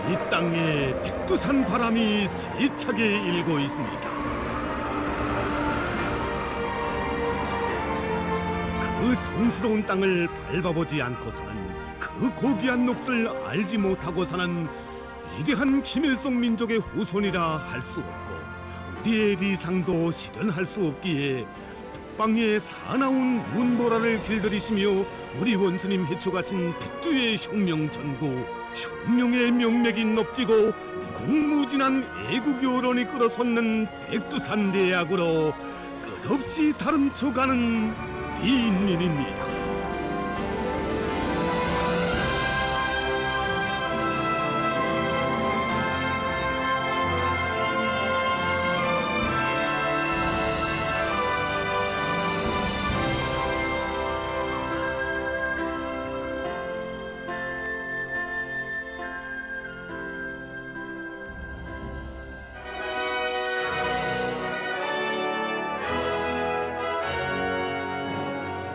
이 땅에 백두산 바람이 세차게 일고 있습니다. 그 성스러운 땅을 밟아보지 않고서는 그 고귀한 몫을 알지 못하고서는 위대한 김일성 민족의 후손이라 할 수 없고 우리의 리상도 실현할 수 없기에 북방의 사나운 문보라를 길들이시며 우리 원수님 해초가신 백두의 혁명 전구, 혁명의 명맥이 높이고 무궁무진한 애국요론이 끌어솟는 백두산 대학으로 끝없이 다름쳐가는 우리 인민입니다.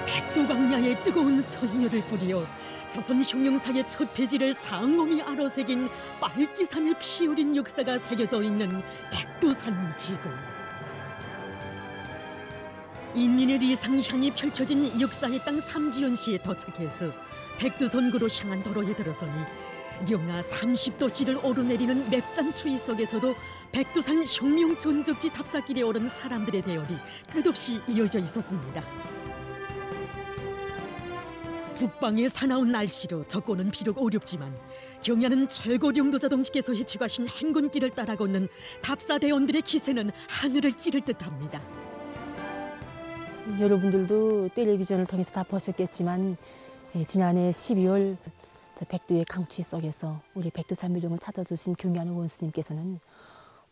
백두강야의 뜨거운 선열을 뿌리어 조선 혁명사의 첫 페이지를 장엄히 아로새긴 빨치산의 피 흘린 역사가 새겨져 있는 백두산 지구. 인민의 리상향이 펼쳐진 역사의 땅 삼지연시에 도착해서 백두선구로 향한 도로에 들어서니 영하 30도씨를 오르내리는 맵짠 추위 속에서도 백두산 혁명 전적지 답사길에 오른 사람들의 대열이 끝없이 이어져 있었습니다. 북방의 사나운 날씨로 접고는 비록 어렵지만 경야는 최고령 도자동지께서 해치가신 행군길을 따라 걷는 답사대원들의 기세는 하늘을 찌를 듯합니다. 여러분들도 텔레비전을 통해서 다 보셨겠지만 지난해 12월 백두의 강추위 속에서 우리 백두산 미령을 찾아주신 경야는 원수님께서는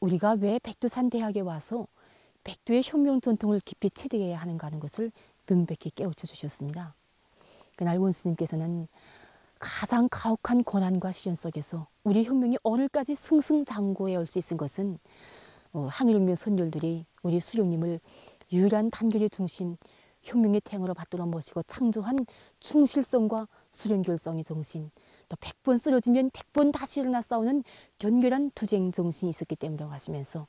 우리가 왜 백두산 대학에 와서 백두의 혁명 전통을 깊이 체득해야 하는가 하는 것을 명백히 깨우쳐 주셨습니다. 그날 원수님께서는 가장 가혹한 고난과 시련 속에서 우리 혁명이 오늘까지 승승장구해 올 수 있은 것은 항일혁명 선열들이 우리 수령님을 유일한 단결의 중심, 혁명의 태양으로 받들어 모시고 창조한 충실성과 수련결성의 정신, 또 100번 쓰러지면 100번 다시 일어나 싸우는 견결한 투쟁 정신이 있었기 때문이라고 하시면서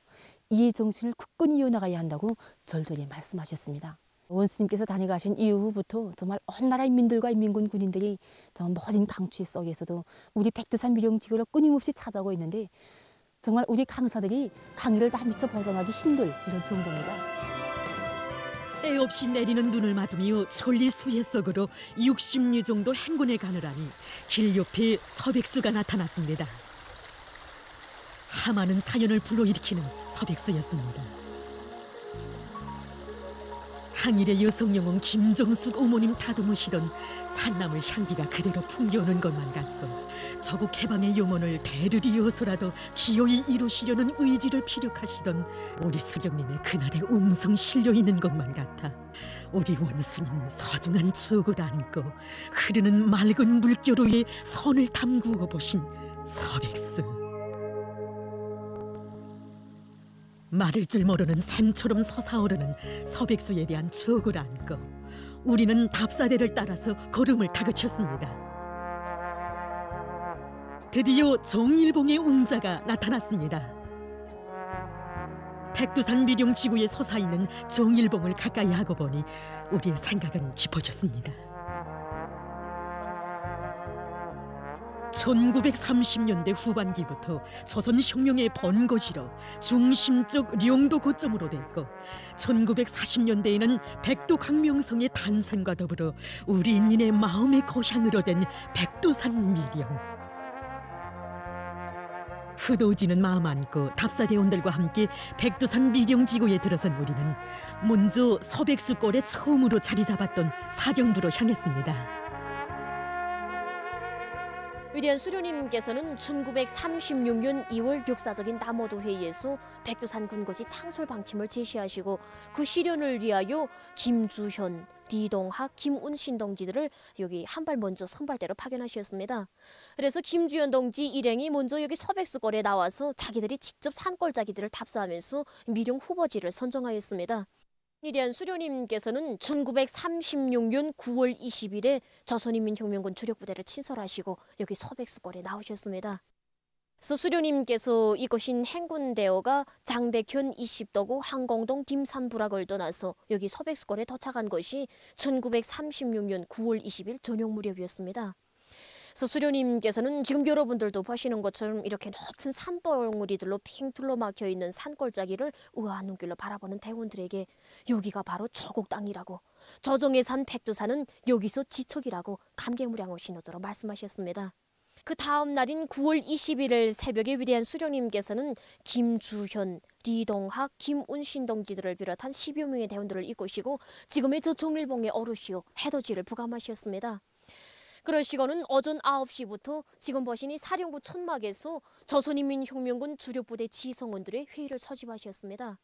이 정신을 굳건히 이어나가야 한다고 절절히 말씀하셨습니다. 원수님께서 다녀가신 이후부터 정말 온 나라 인민들과 인민군 군인들이 정말 모진 강추위 속에서도 우리 백두산 미령지구를 끊임없이 찾아오고 있는데 정말 우리 강사들이 강의를 다 미처 벗어나기 힘들 이런 정도입니다. 때 없이 내리는 눈을 맞으며 천리 수해 속으로 60리 정도 행군에 가느라니 길 옆에 서백수가 나타났습니다. 하많은 사연을 불러일으키는 서백수였습니다. 항일의 여성 영웅 김정숙 어머님 다듬으시던 산나물 향기가 그대로 풍겨오는 것만 같고 조국 해방의 염원을 대를 이어서라도 기어이 이루시려는 의지를 피력하시던 우리 수령님의 그날의 음성 실려있는 것만 같아 우리 원수님 소중한 추억을 안고 흐르는 맑은 물결 위에 손을 담그어 보신 서백수. 마를 줄 모르는 샘처럼 솟아오르는 서백수에 대한 추억을 안고 우리는 답사대를 따라서 걸음을 다그쳤습니다. 드디어 정일봉의 웅자가 나타났습니다. 백두산 미령지구에 솟아있는 정일봉을 가까이 하고 보니 우리의 생각은 깊어졌습니다. 1930년대 후반기부터 조선혁명의 번거지로 중심적 령도 고점으로 됐고 1940년대에는 백두강명성의 탄생과 더불어 우리 인민의 마음의 고향으로 된 백두산 미령. 흐도지는 마음 안고 답사대원들과 함께 백두산 미령지구에 들어선 우리는 먼저 서백수골에 처음으로 자리 잡았던 사령부로 향했습니다. 위대한 수령님께서는 1936년 2월 역사적인 남호도 회의에서 백두산 군거지 창설 방침을 제시하시고 그 실현을 위하여 김주현, 리동학, 김운신 동지들을 여기 한 발 먼저 선발대로 파견하셨습니다. 그래서 김주현 동지 일행이 먼저 여기 서백수골에 나와서 자기들이 직접 산골짜기들을 답사하면서 미령 후보지를 선정하였습니다. 위대한 수료님께서는 1936년 9월 20일에 조선인민혁명군 주력부대를 친설하시고 여기 서백수골에 나오셨습니다. 그래서 수료님께서 이곳인 행군대어가 장백현 20도구 항공동 dim산부락을 떠나서 여기 서백수골에 도착한 것이 1936년 9월 20일 저녁 무렵이었습니다. 그래서 수료님께서는 지금 여러분들도 보시는 것처럼 이렇게 높은 산봉우리들로 핑 둘러막혀 있는 산골짜기를 우아한 눈길로 바라보는 대원들에게 여기가 바로 조국 땅이라고, 조정의 산 백두산은 여기서 지척이라고 감개무량의 신호조로 말씀하셨습니다. 그 다음 날인 9월 21일 새벽에 위대한 수령님께서는 김주현, 리동학, 김운신 동지들을 비롯한 10여 명의 대원들을 이끄시고 지금의 저 종일봉의 어르시오 해돋이를 부감하셨습니다. 그러시고는 오전 9시부터 지금 보시니 사령부 천막에서 조선인민혁명군 주력부대 지성원들의 회의를 소집하셨습니다.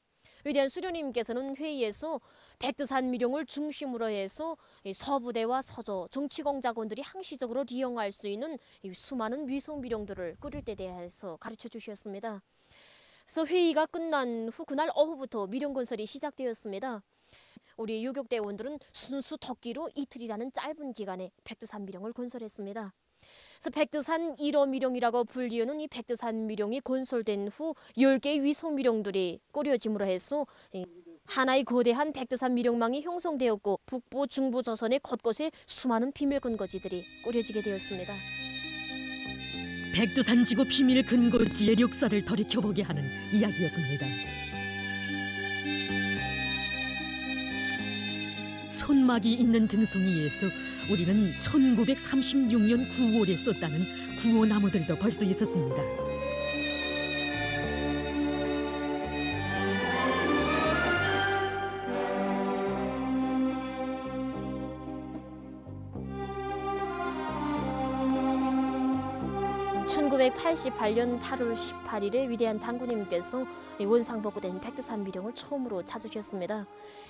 위대한 수료님께서는 회의에서 백두산 미령을 중심으로 해서 서부대와 서조, 정치공작원들이 항시적으로 이용할 수 있는 수많은 위성 미령들을 꾸릴 때 대해서 가르쳐 주셨습니다. 그래서 회의가 끝난 후 그날 오후부터 미령 건설이 시작되었습니다. 우리 유격대원들은 순수 덕기로 이틀이라는 짧은 기간에 백두산 미령을 건설했습니다. 그래서 백두산 1호 미령이라고 불리우는 이 백두산 미령이 건설된 후 10개의 위성 미령들이 꾸려짐으로 해서 하나의 거대한 백두산 미령망이 형성되었고 북부, 중부 조선의 곳곳에 수많은 비밀 근거지들이 꾸려지게 되었습니다. 백두산 지구 비밀 근거지의 역사를 돌이켜보게 하는 이야기였습니다. 천막이 있는 등송이에서 우리는 1936년 9월에 썼다는 구호나무들도 벌써 있었습니다. (1988년 8월 18일에) 위대한 장군님께서 원상복구된 백두산 미령을 처음으로 찾으셨습니다.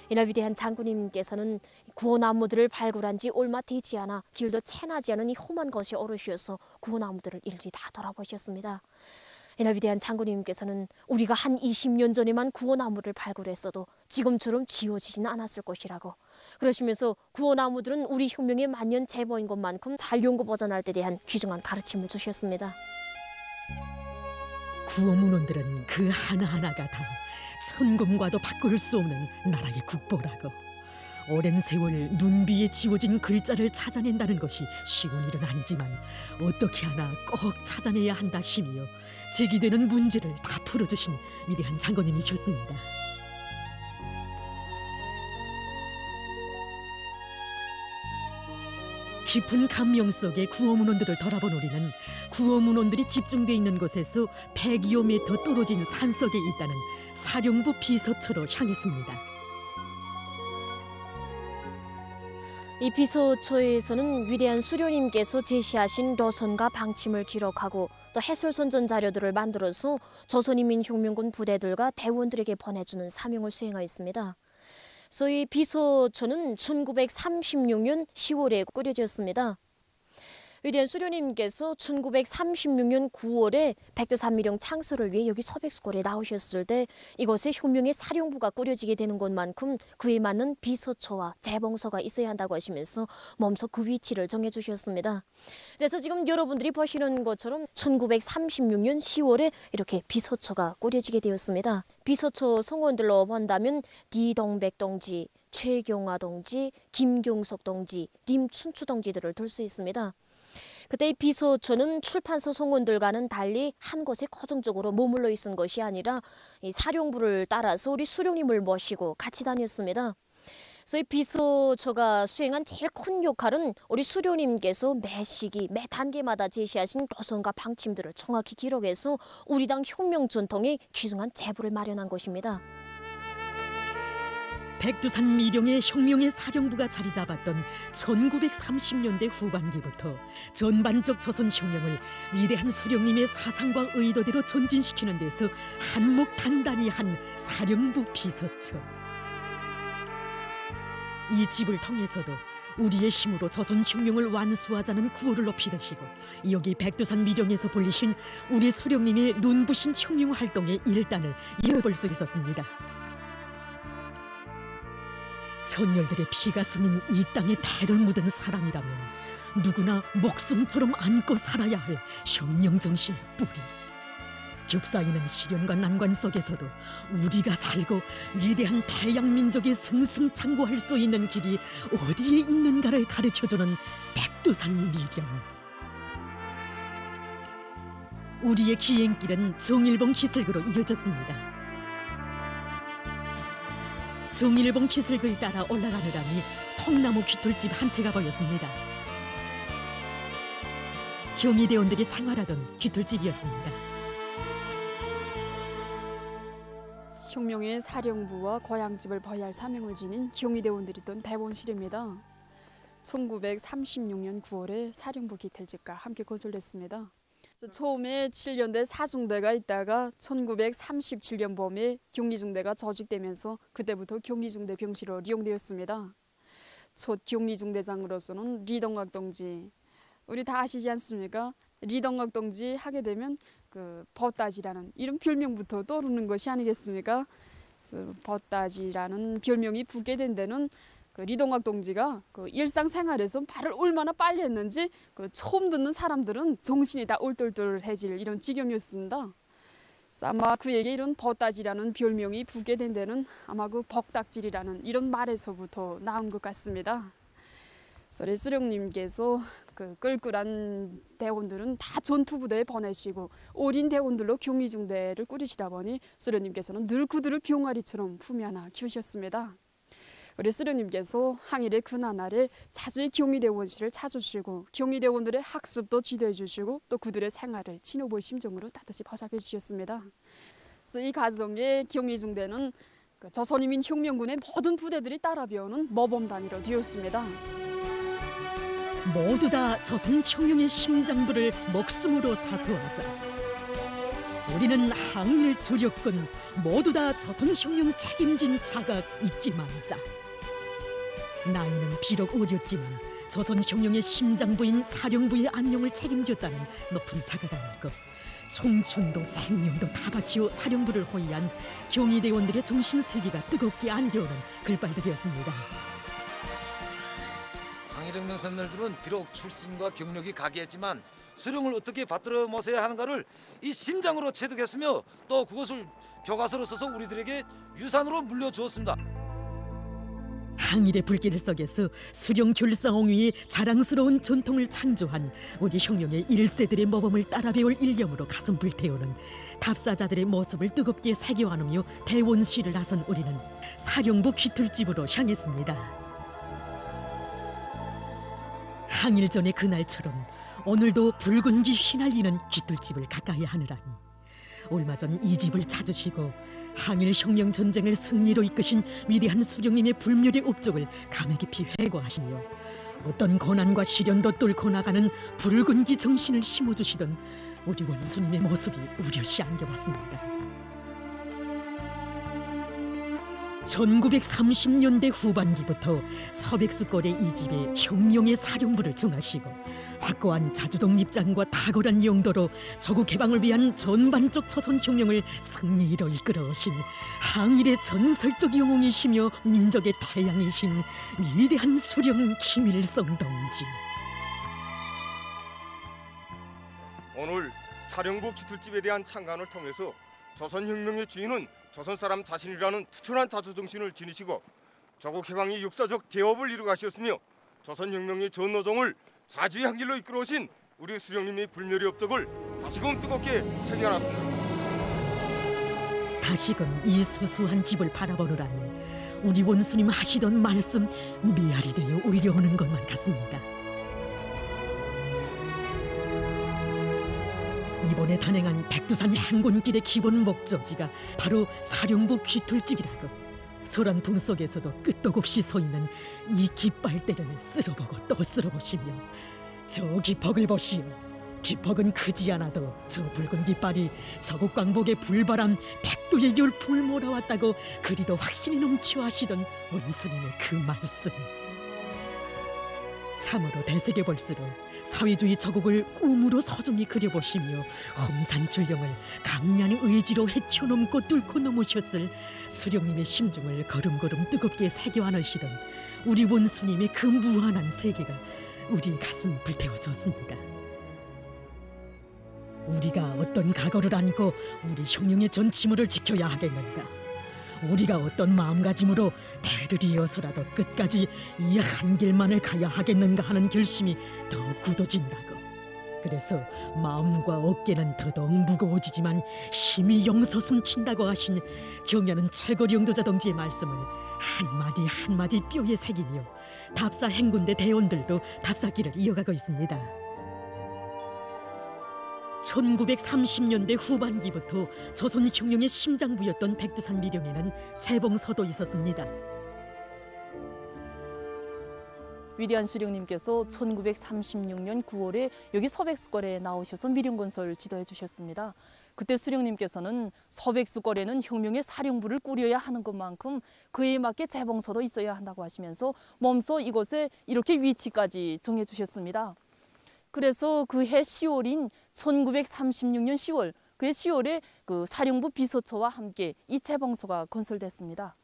이날 위대한 장군님께서는 구호나무들을 발굴한 지 얼마 되지 않아 길도 채나지 않은 이 험한 것이 어르시어서 구호나무들을 일일이 다 돌아보셨습니다. 이날 위대한 장군님께서는 우리가 한 20년 전에만 구호나무를 발굴했어도 지금처럼 지워지지는 않았을 것이라고, 그러시면서 구호나무들은 우리 혁명의 만년 제보인 것만큼 잘 연구 보존할 때 대한 귀중한 가르침을 주셨습니다. 구호문원들은 그 하나하나가 다 천금과도 바꿀 수 없는 나라의 국보라고, 오랜 세월 눈비에 지워진 글자를 찾아낸다는 것이 쉬운 일은 아니지만 어떻게 하나 꼭 찾아내야 한다 심이여 제기되는 문제를 다 풀어주신 위대한 장군님이셨습니다. 깊은 감명 속에 구호문원들을 돌아본 우리는 구호문원들이 집중되어 있는 곳에서 100여 미터 떨어진 산속에 있다는 사령부 비서처로 향했습니다. 이 비서처에서는 위대한 수료님께서 제시하신 노선과 방침을 기록하고 또 해설선전 자료들을 만들어서 조선인민혁명군 부대들과 대원들에게 보내주는 사명을 수행하였습니다. 그래서 이 비서처는 1936년 10월에 꾸려졌습니다. 위대한 수료님께서 1936년 9월에 백두산 미령 창설을 위해 여기 서백수골에 나오셨을 때 이곳에 혁명의 사령부가 꾸려지게 되는 것만큼 그에 맞는 비서처와 재봉서가 있어야 한다고 하시면서 몸소 그 위치를 정해주셨습니다. 그래서 지금 여러분들이 보시는 것처럼 1936년 10월에 이렇게 비서처가 꾸려지게 되었습니다. 비서처 성원들로 본다면 디동백 동지, 최경화 동지, 김경석 동지, 림춘추 동지들을 둘 수 있습니다. 그때 이 비서처는 출판소 성원들과는 달리 한 곳에 고정적으로 머물러 있은 것이 아니라 이 사령부를 따라서 우리 수령님을 모시고 같이 다녔습니다. 그래서 이 비서처가 수행한 제일 큰 역할은 우리 수령님께서 매 시기, 매 단계마다 제시하신 노선과 방침들을 정확히 기록해서 우리 당 혁명 전통에 귀중한 제보를 마련한 것입니다. 백두산 미령의 혁명의 사령부가 자리 잡았던 1930년대 후반기부터 전반적 조선 혁명을 위대한 수령님의 사상과 의도대로 전진시키는 데서 한몫 단단히 한 사령부 비서처. 이 집을 통해서도 우리의 힘으로 조선 혁명을 완수하자는 구호를 높이 드시고 여기 백두산 미령에서 벌리신 우리 수령님의 눈부신 혁명 활동의 일단을 이어볼 수 있었습니다. 선열들의 피가 스민 이 땅에 대를 묻은 사람이라면 누구나 목숨처럼 안고 살아야 할 혁명정신의 뿌리. 겹사이는 시련과 난관 속에서도 우리가 살고 위대한 태양민족이 승승장구할 수 있는 길이 어디에 있는가를 가르쳐주는 백두산 미령. 우리의 기행길은 정일봉 기슭으로 이어졌습니다. 정일봉 기슭을 따라 올라가느라니 통나무 귀털집 한 채가 보였습니다. 경희대원들이 생활하던 귀털집이었습니다. 혁명의 사령부와 고향집을 보유할 사명을 지닌 경희대원들이 있던 대원실입니다. 1936년 9월에 사령부 기틀집과 함께 건설됐습니다. 처음에 7년대 사중대가 있다가 1937년 봄에 경리중대가 조직되면서 그때부터 경리중대 병실로 이용되었습니다. 첫 경리중대장으로서는 리동학 동지, 우리 다 아시지 않습니까? 리동학 동지 하게 되면 그 벗다지라는 이런 별명부터 떠오르는 것이 아니겠습니까? 벗다지라는 별명이 붙게 된 데는 그 리동학 동지가 그 일상생활에서 말을 얼마나 빨리 했는지 그 처음 듣는 사람들은 정신이 다 얼떨떨해질 이런 지경이었습니다. 아마 그에게 이런 벗다지라는 별명이 붙게 된 데는 아마 그 벅닥질이라는 이런 말에서부터 나온 것 같습니다. 수령님께서 그 끌끌한 대원들은 다 전투부대에 보내시고 어린 대원들로 경리중대를 꾸리시다 보니 수령님께서는 늘 그들을 병아리처럼 품에 안아 키우셨습니다. 우리 수령님께서 항일의 그날에 자주 경희대원실을 찾으시고 경희대원들의 학습도 지도해 주시고 또 그들의 생활을 친오보의 심정으로 따뜻이 보살펴 주셨습니다. 그래서 이 과정에 경희중대는 그 조선인민혁명군의 모든 부대들이 따라 배우는 모범단위로 되었습니다. 모두 다 조선혁명의 심장부를 목숨으로 사수하자. 우리는 항일 주력군 모두 다 조선혁명 책임진 자각 잊지 말자. 나이는 비록 어렸지만 조선혁명의 심장부인 사령부의 안녕을 책임졌다는 높은 자가가 있고 청춘도 생명도 다 바치어 사령부를 호위한 경희대원들의 정신세계가 뜨겁게 안겨오는 글발들이었습니다. 항일혁명 선열들은 비록 출신과 경력이 가게했지만 수령을 어떻게 받들어 모셔야 하는가를 이 심장으로 체득했으며 또 그것을 교과서로 써서 우리들에게 유산으로 물려주었습니다. 항일의 불길 속에서 수령 결사홍위의 자랑스러운 전통을 창조한 우리 혁명의 1세들의 모범을 따라 배울 일념으로 가슴 불태우는 답사자들의 모습을 뜨겁게 새겨 안으며 대원시를 나선 우리는 사령부 귀틀집으로 향했습니다. 항일 전의 그날처럼 오늘도 붉은 기 휘날리는 귀틀집을 가까이 하느라니 얼마 전 이 집을 찾으시고 항일 혁명 전쟁을 승리로 이끄신 위대한 수령님의 불멸의 업적을 감회 깊이 회고하시며 어떤 고난과 시련도 뚫고 나가는 붉은 기 정신을 심어주시던 우리 원수님의 모습이 우려시 안겨왔습니다. 1930년대 후반기부터 서백수골의 이 집에 혁명의 사령부를 정하시고 확고한 자주적 입장과 탁월한 용도로 조국 해방을 위한 전반적 조선혁명을 승리로 이끌어오신 항일의 전설적 영웅이시며 민족의 태양이신 위대한 수령 김일성 동지. 오늘 사령부 기틀집에 대한 창간을 통해서 조선혁명의 주인은 조선 사람 자신이라는 투철한 자주정신을 지니시고 조국 해방의 역사적 대업을 이루가셨으며 조선혁명의 전노종을 자주의 한길로 이끌어오신 우리 수령님의 불멸의 업적을 다시금 뜨겁게 새겨놨습니다. 다시금 이 수수한 집을 바라보느라니 우리 원수님 하시던 말씀 미알이 되어 울려오는 것만 같습니다. 이번에 단행한 백두산 행군길의 기본 목적지가 바로 사령부 귀틀집이라고 소란풍 속에서도 끄떡 없이 서있는 이 깃발대를 쓸어보고 또 쓸어보시며 저 기퍽을 보시오. 기퍽은 크지 않아도 저 붉은 깃발이 저국 광복의 불바람 백두의 열풍을 몰아왔다고 그리도 확신이 넘쳐 하시던 원수님의 그 말씀. 참으로 되새겨볼수록 사회주의 저국을 꿈으로 소중히 그려보시며 험산출령을 강렬한 의지로 헤쳐넘고 뚫고 넘으셨을 수령님의 심중을 걸음걸음 뜨겁게 새겨 안으시던 우리 원수님의 그 무한한 세계가 우리 가슴 불태워졌습니다. 우리가 어떤 각오를 안고 우리 형령의 전치물을 지켜야 하겠는가? 우리가 어떤 마음가짐으로 대를 이어서라도 끝까지 이 한 길만을 가야 하겠는가 하는 결심이 더욱 굳어진다고. 그래서 마음과 어깨는 더더욱 무거워지지만 힘이 영서숨친다고 하신 경연은 철거리 영도자 동지의 말씀을 한마디 한마디 뼈에 새기며 답사 행군대 대원들도 답사길을 이어가고 있습니다. 1930년대 후반기부터 조선 혁명의 심장부였던 백두산 미령에는 재봉서도 있었습니다. 위대한 수령님께서 1936년 9월에 여기 서백수거래에 나오셔서 미령건설 지도해 주셨습니다. 그때 수령님께서는 서백수거래는 혁명의 사령부를 꾸려야 하는 것만큼 그에 맞게 재봉서도 있어야 한다고 하시면서 몸소 이곳에 이렇게 위치까지 정해 주셨습니다. 그래서 그해 10월인 1936년 10월, 그해 10월에 그 사령부 비서처와 함께 이 재봉서가 건설됐습니다.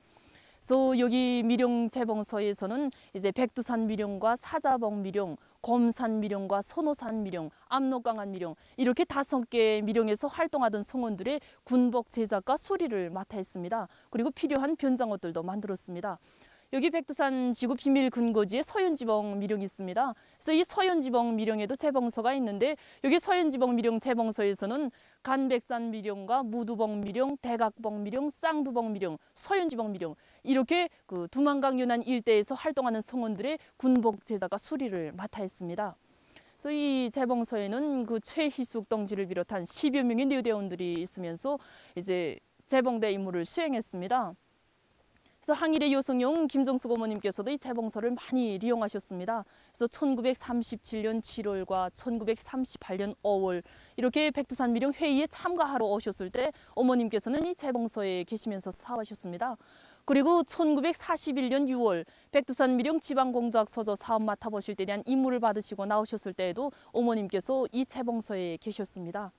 그래서 여기 미령 재봉서에서는 이제 백두산 미령과 사자봉 미령, 검산 미령과 선호산 미령, 압록강한 미령 이렇게 5개의 미령에서 활동하던 성원들의 군복 제작과 수리를 맡아 했습니다. 그리고 필요한 변장옷들도 만들었습니다. 여기 백두산 지구 비밀 근거지에 서현지봉 미령이 있습니다. 그래서 이 서현지봉 미령에도 재봉서가 있는데 여기 서현지봉 미령 재봉서에서는 간백산 미령과 무두봉 미령, 대각봉 미령, 쌍두봉 미령, 서현지봉 미령 이렇게 그 두만강 연안 일대에서 활동하는 성원들의 군복 제작과 수리를 맡아 했습니다. 그래서 이 재봉서에는 그 최희숙 동지를 비롯한 10여 명의 내대원들이 있으면서 이제 재봉대 임무를 수행했습니다. 그래서 항일의 요성용 김정숙 어머님께서도 이 재봉서를 많이 이용하셨습니다. 그래서 1937년 7월과 1938년 5월 이렇게 백두산 미령 회의에 참가하러 오셨을 때 어머님께서는 이 재봉서에 계시면서 사업하셨습니다. 그리고 1941년 6월 백두산 미령 지방공작 서저 사업 맡아보실 때 대한 임무를 받으시고 나오셨을 때에도 어머님께서 이 재봉서에 계셨습니다.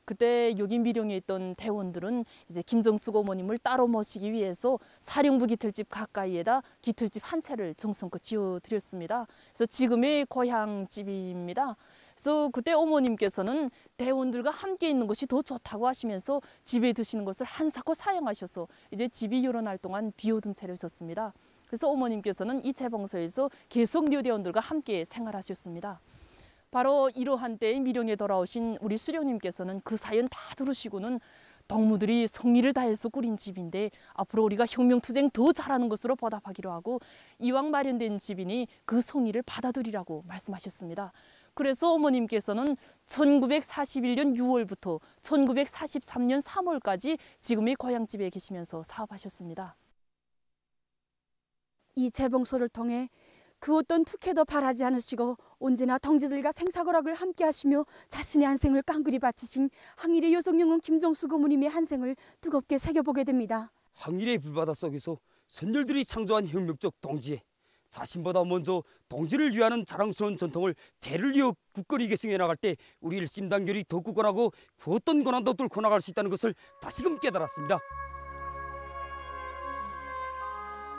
그때 여기 미령에 있던 대원들은 이제 김정숙 어머님을 따로 모시기 위해서 사령부 기틀집 가까이에다 기틀집 한 채를 정성껏 지어드렸습니다. 그래서 지금의 고향집입니다. 그래서 그때 어머님께서는 대원들과 함께 있는 것이 더 좋다고 하시면서 집에 드시는 것을 한사코 사용하셔서 이제 집이 요런할 동안 비오던 채로 있었습니다. 그래서 어머님께서는 이 재봉서에서 계속 묘대원들과 함께 생활하셨습니다. 바로 이러한 때에 미령에 돌아오신 우리 수령님께서는 그 사연 다 들으시고는 덕무들이 성의를 다해서 꾸린 집인데 앞으로 우리가 혁명투쟁 더 잘하는 것으로 보답하기로 하고 이왕 마련된 집이니 그 성의를 받아들이라고 말씀하셨습니다. 그래서 어머님께서는 1941년 6월부터 1943년 3월까지 지금의 고향집에 계시면서 사업하셨습니다. 이 재봉소를 통해 그 어떤 투캐도 바라지 않으시고 언제나 동지들과 생사고락을 함께 하시며 자신의 한생을 깡그리 바치신 항일의 요성영은 김정숙 어머님의 한생을 뜨겁게 새겨보게 됩니다. 항일의 불바다 속에서 선열들이 창조한 혁명적 동지에 자신보다 먼저 동지를 위하는 자랑스러운 전통을 대를 이어 굳건히 계승해 나갈 때 우리 일심단결이 더 굳건하고 그 어떤 고난도 뚫고 나갈 수 있다는 것을 다시금 깨달았습니다.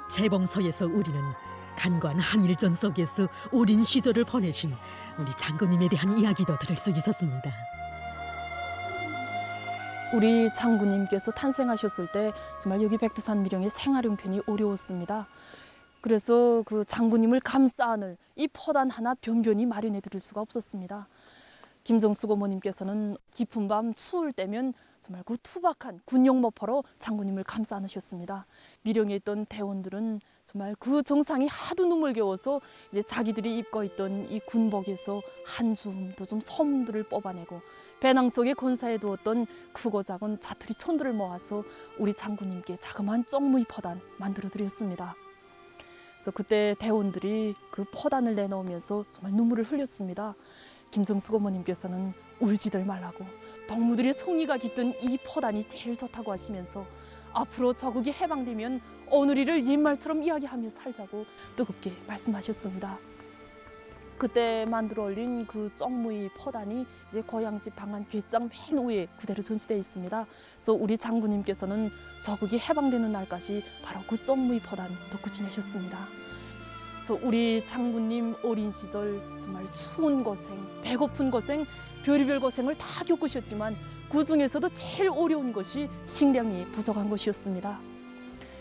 재봉서에서 우리는 간관 항일전 속에서 오랜 시절을 보내신 우리 장군님에 대한 이야기도 들을 수 있었습니다. 우리 장군님께서 탄생하셨을 때 정말 여기 백두산 미령의 생활 형편이 어려웠습니다. 그래서 그 장군님을 감싸 안을 이 포단 하나 변변히 마련해 드릴 수가 없었습니다. 김정숙 어머님께서는 깊은 밤 추울 때면 정말 그 투박한 군용모포로 장군님을 감싸 안으셨습니다. 미령에 있던 대원들은 정말 그 정상이 하도 눈물겨워서 이제 자기들이 입고 있던 이 군복에서 한 줌도 좀 소문들을 뽑아내고 배낭 속에 건사해 두었던 크고 작은 자투리 촌들을 모아서 우리 장군님께 자그마한 쪽무이 포단 만들어 드렸습니다. 그래서 그때 대원들이 그 포단을 내놓으면서 정말 눈물을 흘렸습니다. 김정숙 어머님께서는 울지들 말라고 덕무들의 성의가 깃든 이 포단이 제일 좋다고 하시면서 앞으로 저국이 해방되면 오늘이를 옛말처럼 이야기하며 살자고 뜨겁게 말씀하셨습니다. 그때 만들어 올린 그 쩍무이 포단이 이제 고향집 방안 궤장 맨 위에 그대로 전시되어 있습니다. 그래서 우리 장군님께서는 저국이 해방되는 날까지 바로 그 쩍무이 포단 덮고 지내셨습니다. 그래서 우리 장군님 어린 시절 정말 추운 고생, 배고픈 고생, 별의별 고생을 다 겪으셨지만 그 중에서도 제일 어려운 것이 식량이 부족한 것이었습니다.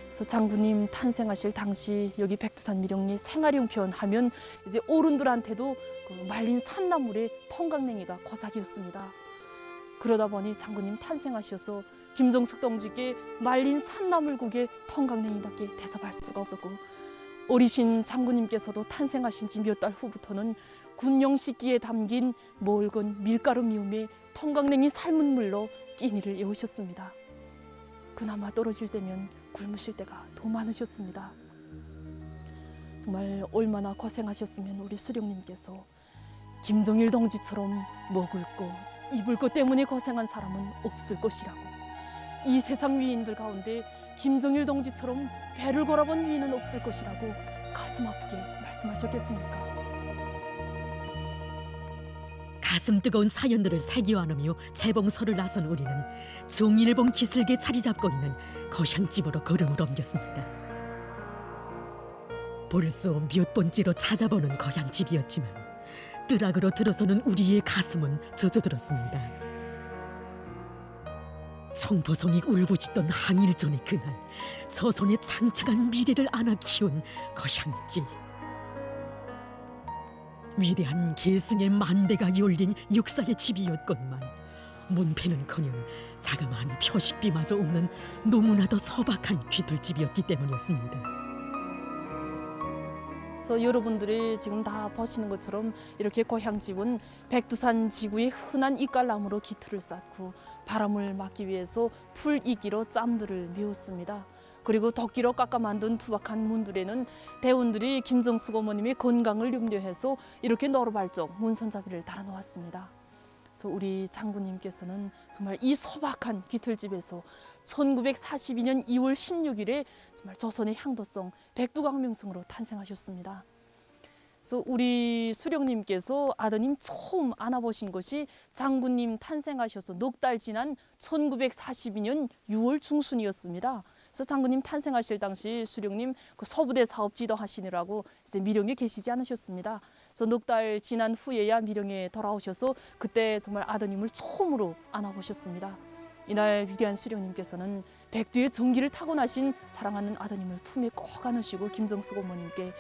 그래서 장군님 탄생하실 당시 여기 백두산 미령리 생활용편 하면 이제 어른들한테도 그 말린 산나물에 통강냉이가 고삭이었습니다. 그러다 보니 장군님 탄생하셔서 김정숙 동지께 말린 산나물국에 통강냉이밖에 대접할 수가 없었고, 어리신 장군님께서도 탄생하신 지 몇 달 후부터는 군용 식기에 담긴 멀건 밀가루 미움에 통강냉이 삶은 물로 끼니를 애우셨습니다. 그나마 떨어질 때면 굶으실 때가 더 많으셨습니다. 정말 얼마나 고생하셨으면 우리 수령님께서 김정일 동지처럼 먹을 거, 입을 것 때문에 고생한 사람은 없을 것이라고, 이 세상 위인들 가운데 김정일 동지처럼 배를 걸어본 위인은 없을 것이라고 가슴 아프게 말씀하셨겠습니까? 가슴 뜨거운 사연들을 새겨안으며 재봉서를 나선 우리는 종일봉 기슭에 자리 잡고 있는 거향집으로 걸음을 옮겼습니다. 벌써 몇 번째로 찾아보는 거향집이었지만 뜨락으로 들어서는 우리의 가슴은 젖어들었습니다. 청보성이 울부짖던 항일전의 그날, 조선의 창창한 미래를 안아 키운 거향집. 위대한 계승의 만대가 열린 역사의 집이었건만 문패는커녕 자그마한 표식비마저 없는 너무나도 소박한 귀들집이었기 때문이었습니다. 그래서 여러분들이 지금 다 보시는 것처럼 이렇게 고향집은 백두산 지구의 흔한 이깔나무로 기틀을 쌓고 바람을 막기 위해서 풀이기로 짬들을 메웠습니다. 그리고 덕기로 깎아 만든 투박한 문들에는 대원들이 김정숙 어머님의 건강을 염려해서 이렇게 노루발적 문손잡이를 달아놓았습니다. 그래서 우리 장군님께서는 정말 이 소박한 귀틀집에서 1942년 2월 16일에 정말 조선의 향도성 백두광명성으로 탄생하셨습니다. 그래서 우리 수령님께서 아드님 처음 안아보신 것이 장군님 탄생하셔서 넉 달 지난 1942년 6월 중순이었습니다. 그래서 장군님 탄생하실 당시 수령님 그 서부대 사업 지도하시느라고 이제 미령에 계시지 않으셨습니다. 그래서 넉 달 지난 후에야 미령에 돌아오셔서 그때 정말 아드님을 처음으로 안아보셨습니다. 이날 위대한 수령님께서는 백두의 전기를 타고나신 사랑하는 아드님을 품에 꼭 안으시고 김정숙 어머님께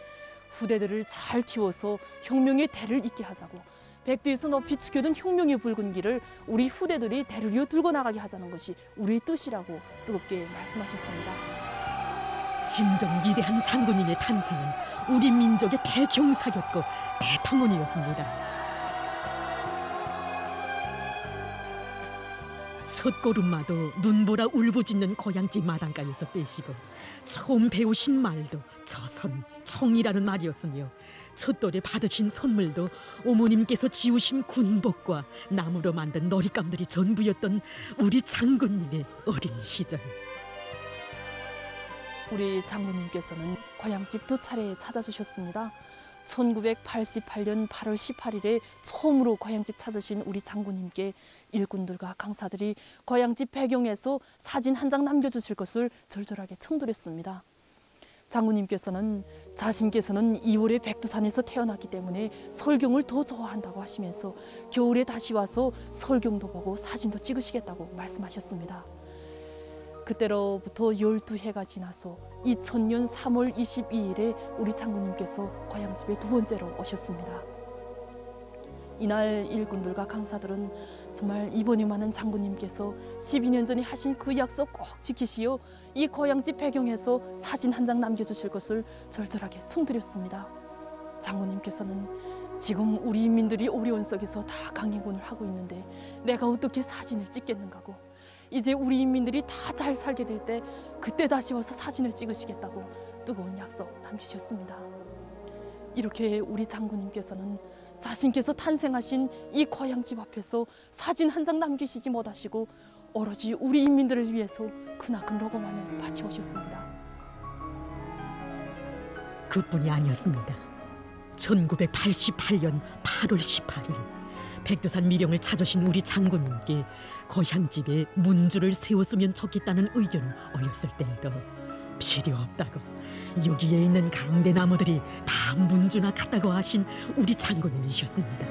후대들을 잘 키워서 혁명의 대를 잇게 하자고, 백두에서 높이 죽여둔 혁명의 붉은 길을 우리 후대들이 대를 이어 들고 나가게 하자는 것이 우리의 뜻이라고 뜨겁게 말씀하셨습니다. 진정 위대한 장군님의 탄생은 우리 민족의 대경사였고 대통원이었습니다. 첫 걸음마도 눈보라 울부짖는 고향집 마당가에서 떼시고 처음 배우신 말도 저선, 청이라는 말이었으며 첫돌에 받으신 선물도 어머님께서 지우신 군복과 나무로 만든 놀잇감들이 전부였던 우리 장군님의 어린 시절. 우리 장군님께서는 고향집 2차례 찾아주셨습니다. 1988년 8월 18일에 처음으로 고향집 찾으신 우리 장군님께 일꾼들과 강사들이 고향집 배경에서 사진 한 장 남겨주실 것을 절절하게 청드렸습니다. 장군님께서는 자신께서는 2월에 백두산에서 태어났기 때문에 설경을 더 좋아한다고 하시면서 겨울에 다시 와서 설경도 보고 사진도 찍으시겠다고 말씀하셨습니다. 그때로부터 12해가 지나서 2000년 3월 22일에 우리 장군님께서 고향집에 2번째로 오셨습니다. 이날 일꾼들과 강사들은 정말 이번에만은 장군님께서 12년 전에 하신 그 약속 꼭 지키시어 이 고향집 배경에서 사진 한 장 남겨주실 것을 절절하게 청드렸습니다. 장군님께서는 지금 우리 인민들이 어려운 속에서 다 강행군을 하고 있는데 내가 어떻게 사진을 찍겠는가고, 이제 우리 인민들이 다 잘 살게 될 때 그때 다시 와서 사진을 찍으시겠다고 뜨거운 약속 남기셨습니다. 이렇게 우리 장군님께서는 자신께서 탄생하신 이 고향집 앞에서 사진 한 장 남기시지 못하시고 오로지 우리 인민들을 위해서 크나큰 로고만을 바치오셨습니다. 그뿐이 아니었습니다. 1988년 8월 18일 백두산 미령을 찾으신 우리 장군님께 거향집에 문주를 세웠으면 좋겠다는 의견을 올렸을 때에도 필요 없다고 여기에 있는 강대 나무들이 다 문주나 같다고 하신 우리 장군님이셨습니다.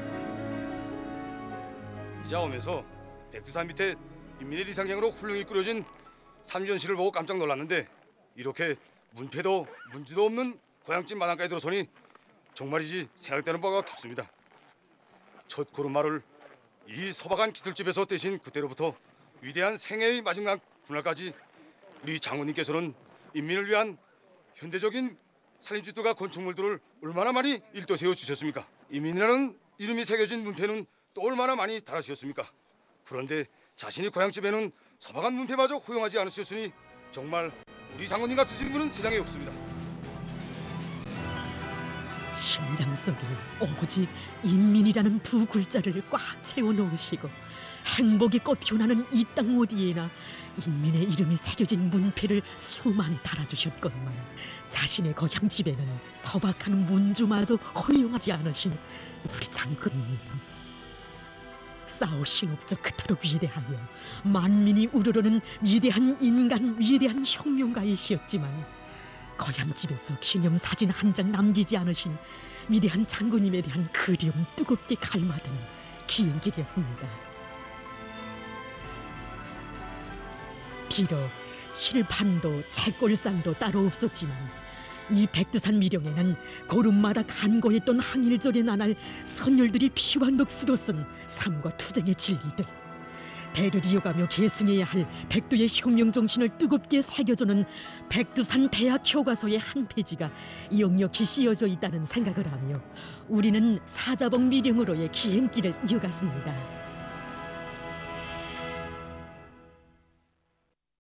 이자 오면서 백두산 밑에 인민의 리상향으로 훌륭히 꾸려진 삼전시를 보고 깜짝 놀랐는데 이렇게 문패도 문주도 없는 고향집 마당까지 들어서니 정말이지 생각되는 바가 깊습니다. 첫 고른말을 이 서박한 기틀집에서 떼신 그때로부터 위대한 생애의 마지막 그날까지 우리 장군님께서는 인민을 위한 현대적인 살림집들과 건축물들을 얼마나 많이 일떠세워 주셨습니까? 인민이라는 이름이 새겨진 문패는 또 얼마나 많이 달아주셨습니까? 그런데 자신이 고향집에는 서박한 문패마저 허용하지 않으셨으니 정말 우리 장군님 같으신 분은 세상에 없습니다. 심장 속에 오직 인민이라는 두 글자를 꽉 채워놓으시고 행복이 꽃피어나는 이 땅 어디에나 인민의 이름이 새겨진 문패를 수많이 달아주셨건만 자신의 고향집에는 서박한 문주마저 허용하지 않으신 우리 장군님. 싸우신 업적 그토록 위대하여 만민이 우러러는 위대한 인간, 위대한 혁명가이시였지만 고향집에서 기념사진 한 장 남기지 않으신 위대한 장군님에 대한 그리움 뜨겁게 갈마드는 긴 길이었습니다. 비록 칠판도 채꼴상도 따로 없었지만 이 백두산 미령에는 고름마다 간고했던 항일절의 나날 선열들이 피와 넋으로 쓴 삶과 투쟁의 진리들, 대를 이어가며 계승해야 할 백두의 혁명 정신을 뜨겁게 새겨주는 백두산 대학 교과서의 한 페이지가 역력히 씌어져 있다는 생각을 하며 우리는 사자봉 미령으로의 기행길을 이어갔습니다.